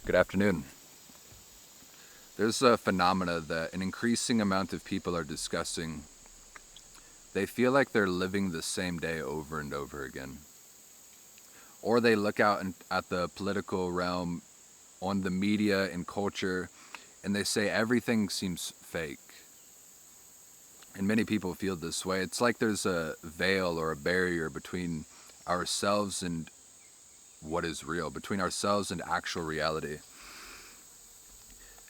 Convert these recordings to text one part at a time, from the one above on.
Good afternoon. There's a phenomena that an increasing amount of people are discussing. They feel like they're living the same day over and over again. Or they look out at the political realm, on the media and culture, and they say everything seems fake. And many people feel this way. It's like there's a veil or a barrier between ourselves and what is real, between ourselves and actual reality.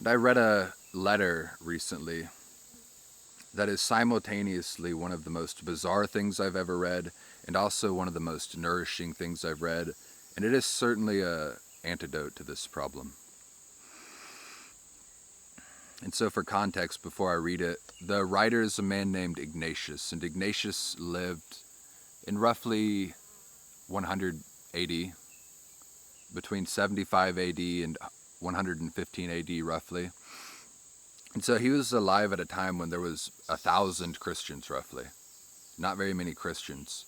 And I read a letter recently that is simultaneously one of the most bizarre things I've ever read and also one of the most nourishing things I've read, and it is certainly an antidote to this problem. And so for context, before I read it, the writer is a man named Ignatius, and Ignatius lived in roughly 100 AD, between 75 AD and 115 AD roughly. And so he was alive at a time when there was 1,000 Christians roughly. Not very many Christians.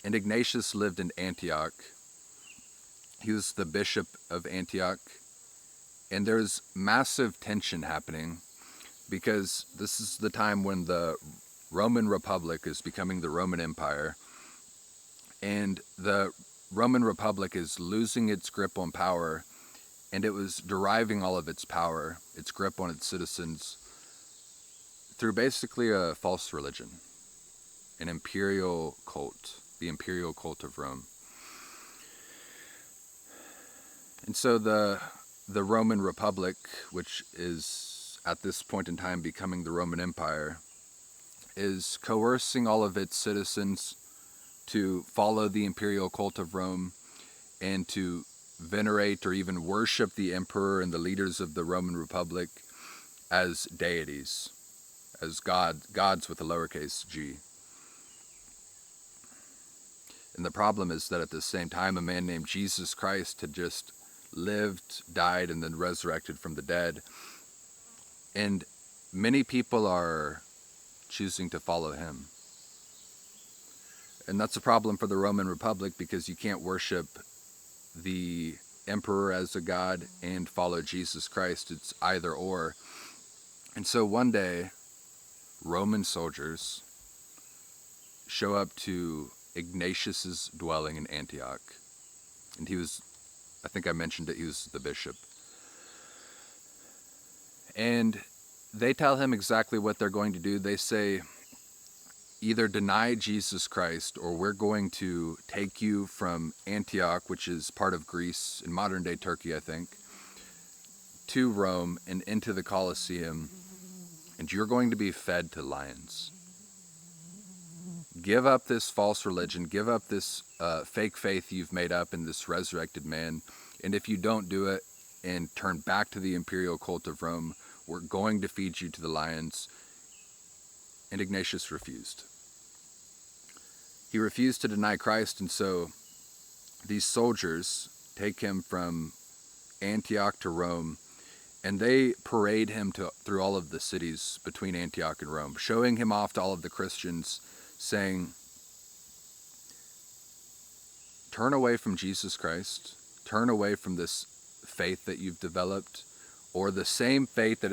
And Ignatius lived in Antioch. He was the Bishop of Antioch. And there's massive tension happening because this is the time when the Roman Republic is becoming the Roman Empire. And the Roman Republic is losing its grip on power, and it was deriving all of its power, its grip on its citizens, through basically a false religion, an imperial cult, the imperial cult of Rome. And so the Roman Republic, which is at this point in time becoming the Roman Empire, is coercing all of its citizens to follow the imperial cult of Rome and to venerate or even worship the emperor and the leaders of the Roman Republic as deities, as gods with a lowercase g. And the problem is that at the same time, a man named Jesus Christ had just lived, died, and then resurrected from the dead. And many people are choosing to follow him. And that's a problem for the Roman Republic because you can't worship the emperor as a god and follow Jesus Christ. It's either or. And so one day, Roman soldiers show up to Ignatius's dwelling in Antioch. And I think I mentioned it, he was the bishop. And they tell him exactly what they're going to do. They say, either deny Jesus Christ, or we're going to take you from Antioch, which is part of Greece, in modern-day Turkey, I think, to Rome and into the Colosseum, and you're going to be fed to lions. Give up this false religion, give up this fake faith you've made up in this resurrected man, and if you don't do it and turn back to the imperial cult of Rome, we're going to feed you to the lions. And Ignatius refused. He refused to deny Christ, and so these soldiers take him from Antioch to Rome, and they parade him through all of the cities between Antioch and Rome, showing him off to all of the Christians, saying, turn away from Jesus Christ, turn away from this faith that you've developed, or the same faith that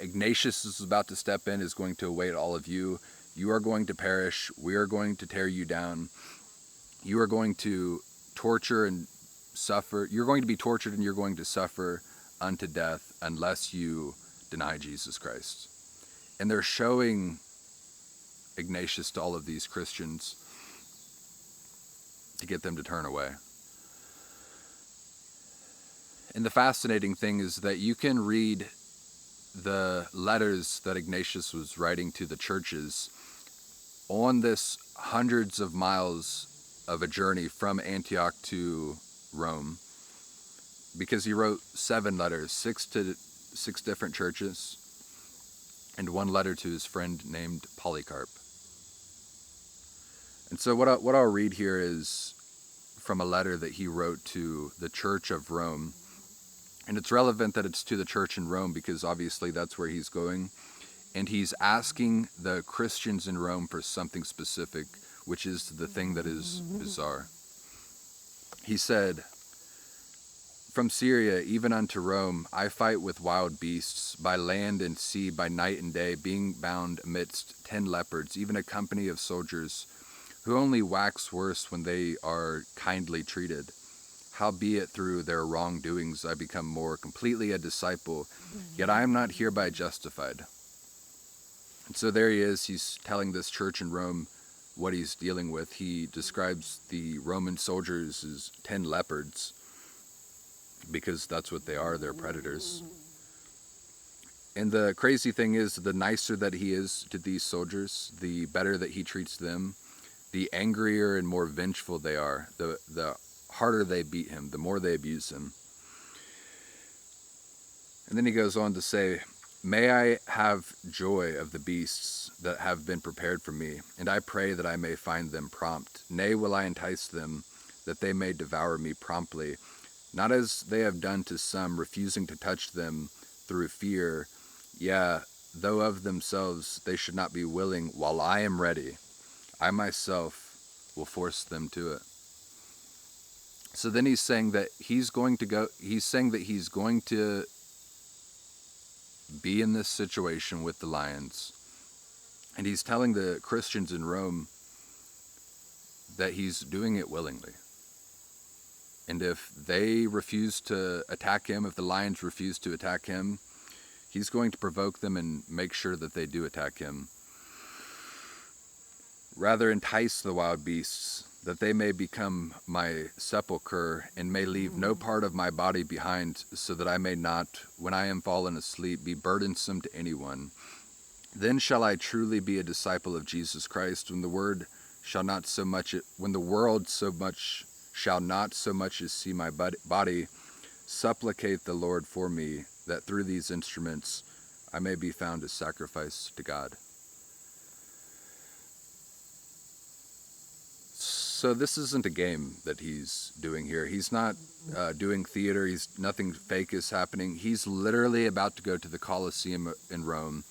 Ignatius is about to step in is going to await all of you. You are going to perish. We are going to tear you down. You are going to torture and suffer. You're going to be tortured and you're going to suffer unto death unless you deny Jesus Christ. And they're showing Ignatius to all of these Christians to get them to turn away. And the fascinating thing is that you can read the letters that Ignatius was writing to the churches on this hundreds of miles of a journey from Antioch to Rome, because he wrote 7 letters, 6 to 6 different churches, and 1 letter to his friend named Polycarp. And so what I'll read here is from a letter that he wrote to the Church of Rome. And it's relevant that it's to the church in Rome because obviously that's where he's going. And he's asking the Christians in Rome for something specific, which is the thing that is bizarre. He said, From Syria even unto Rome, I fight with wild beasts, by land and sea, by night and day, being bound amidst 10 leopards, even a company of soldiers, who only wax worse when they are kindly treated. Howbeit through their wrongdoings I become more completely a disciple, yet I am not hereby justified. And so there he is, he's telling this church in Rome what he's dealing with. He describes the Roman soldiers as 10 leopards, because that's what they are, they're predators. And the crazy thing is, the nicer that he is to these soldiers, the better that he treats them, the angrier and more vengeful they are, the harder they beat him, the more they abuse him. And then he goes on to say, may I have joy of the beasts that have been prepared for me, and I pray that I may find them prompt. Nay, will I entice them, that they may devour me promptly, not as they have done to some, refusing to touch them through fear. Yea, though of themselves they should not be willing, while I am ready, I myself will force them to it. So then he's saying that he's going to be in this situation with the lions. And he's telling the Christians in Rome that he's doing it willingly. And if they refuse to attack him, if the lions refuse to attack him, he's going to provoke them and make sure that they do attack him. Rather entice the wild beasts, that they may become my sepulchre, and may leave no part of my body behind, so that I may not, when I am fallen asleep, be burdensome to anyone. Then shall I truly be a disciple of Jesus Christ, when the world shall not so much shall not so much as see my body. Supplicate the Lord for me, that through these instruments I may be found a sacrifice to God. So this isn't a game that he's doing here. He's not doing theater. Nothing fake is happening. He's literally about to go to the Colosseum in Rome,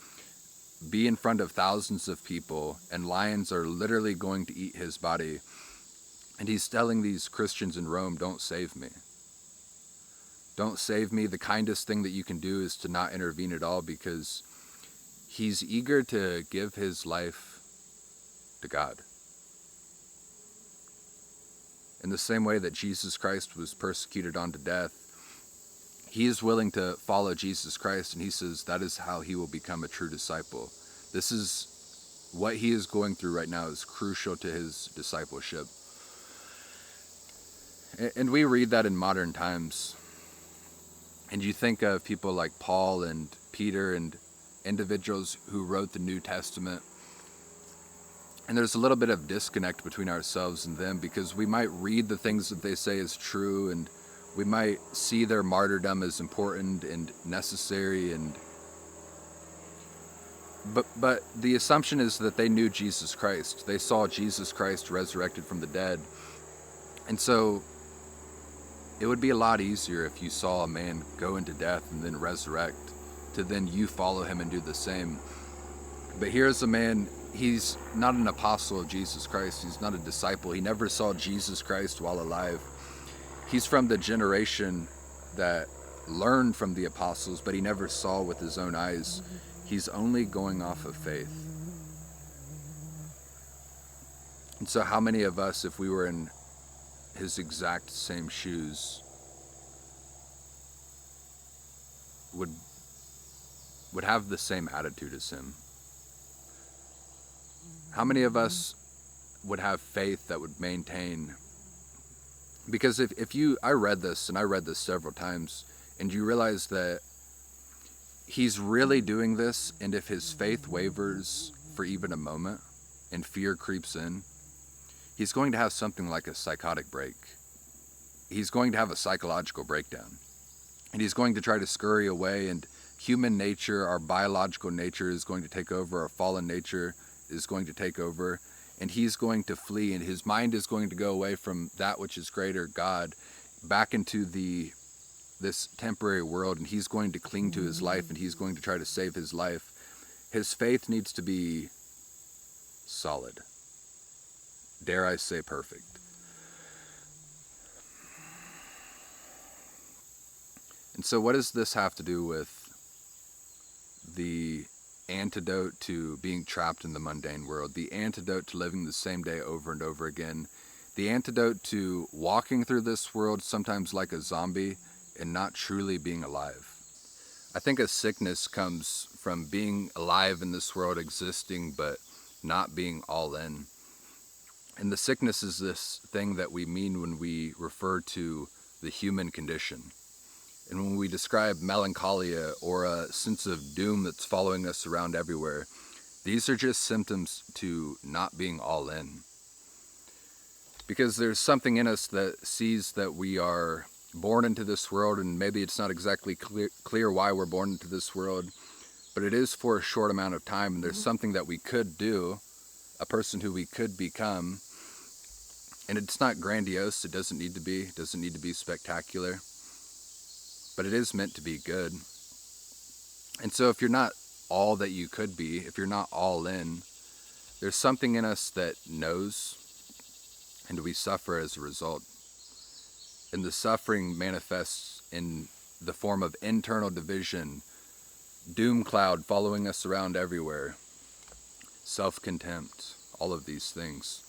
be in front of thousands of people, and lions are literally going to eat his body. And he's telling these Christians in Rome, don't save me. Don't save me. The kindest thing that you can do is to not intervene at all, because he's eager to give his life to God. In the same way that Jesus Christ was persecuted unto death, he is willing to follow Jesus Christ, and he says that is how he will become a true disciple. This is what he is going through right now is crucial to his discipleship. And we read that in modern times. And you think of people like Paul and Peter and individuals who wrote the New Testament. And there's a little bit of disconnect between ourselves and them, because we might read the things that they say as true, and we might see their martyrdom as important and necessary, but the assumption is that they knew Jesus Christ. They saw Jesus Christ resurrected from the dead. And so it would be a lot easier if you saw a man go into death and then resurrect, to then you follow him and do the same. But here's a man, he's not an apostle of Jesus Christ. He's not a disciple. He never saw Jesus Christ while alive. He's from the generation that learned from the apostles, but he never saw with his own eyes. He's only going off of faith. And so how many of us, if we were in his exact same shoes, would have the same attitude as him? How many of us would have faith that would maintain? Because I read this, and I read this several times, and you realize that he's really doing this, and if his faith wavers for even a moment and fear creeps in, he's going to have something like a psychotic break. He's going to have a psychological breakdown, and he's going to try to scurry away, and human nature, our biological nature, is going to take over. Our fallen nature is going to take over, and he's going to flee, and his mind is going to go away from that which is greater, God, back into this temporary world, and he's going to cling to his life, and he's going to try to save his life. His faith needs to be solid. Dare I say perfect. And so what does this have to do with the antidote to being trapped in the mundane world, the antidote to living the same day over and over again, the antidote to walking through this world sometimes like a zombie and not truly being alive? I think a sickness comes from being alive in this world, existing, but not being all in. And the sickness is this thing that we mean when we refer to the human condition. And when we describe melancholia or a sense of doom that's following us around everywhere, these are just symptoms to not being all in. Because there's something in us that sees that we are born into this world, and maybe it's not exactly clear why we're born into this world, but it is for a short amount of time, and there's something that we could do, a person who we could become, and it's not grandiose, it doesn't need to be spectacular, but it is meant to be good. And so if you're not all that you could be, if you're not all in, there's something in us that knows, and we suffer as a result. And the suffering manifests in the form of internal division, doom cloud following us around everywhere, self-contempt, all of these things.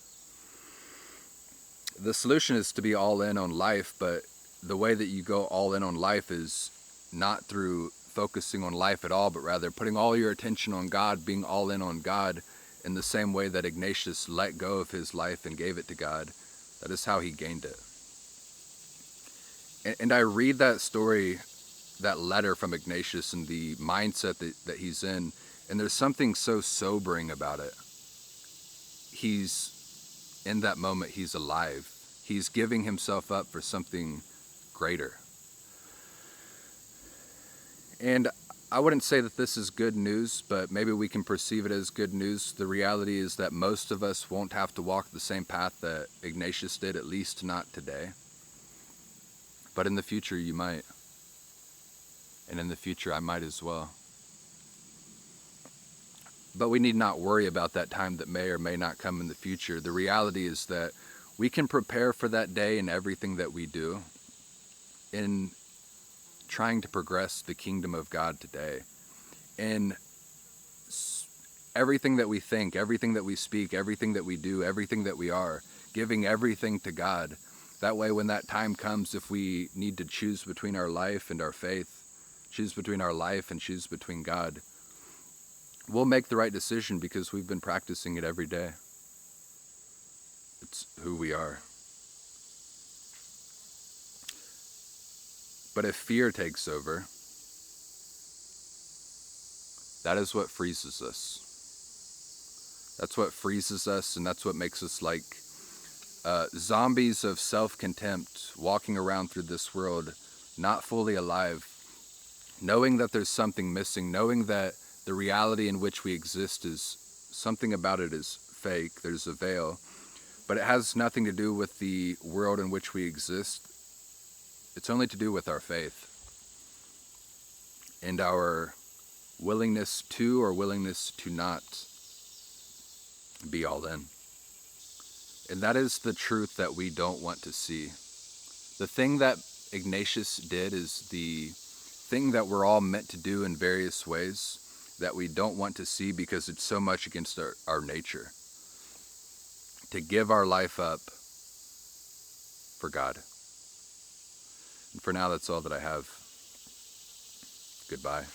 The solution is to be all in on life, but the way that you go all in on life is not through focusing on life at all, but rather putting all your attention on God, being all in on God in the same way that Ignatius let go of his life and gave it to God. That is how he gained it. And I read that story, that letter from Ignatius, and the mindset that he's in, and there's something so sobering about it. In that moment, he's alive. He's giving himself up for something greater. And I wouldn't say that this is good news, but maybe we can perceive it as good news. The reality is that most of us won't have to walk the same path that Ignatius did, at least not today. But in the future, you might. And in the future, I might as well. But we need not worry about that time that may or may not come in the future. The reality is that we can prepare for that day in everything that we do, in trying to progress the kingdom of God today. In everything that we think, everything that we speak, everything that we do, everything that we are, giving everything to God. That way, when that time comes, if we need to choose between our life and our faith, choose between our life and choose between God, we'll make the right decision because we've been practicing it every day. It's who we are. But if fear takes over, that is what freezes us. That's what freezes us, and that's what makes us like zombies of self-contempt, walking around through this world, not fully alive, knowing that there's something missing, knowing that the reality in which we exist is, something about it is fake, there's a veil, but it has nothing to do with the world in which we exist. It's only to do with our faith and our willingness to or willingness to not be all in. And that is the truth that we don't want to see. The thing that Ignatius did is the thing that we're all meant to do in various ways that we don't want to see because it's so much against our nature. To give our life up for God. And for now, that's all that I have. Goodbye.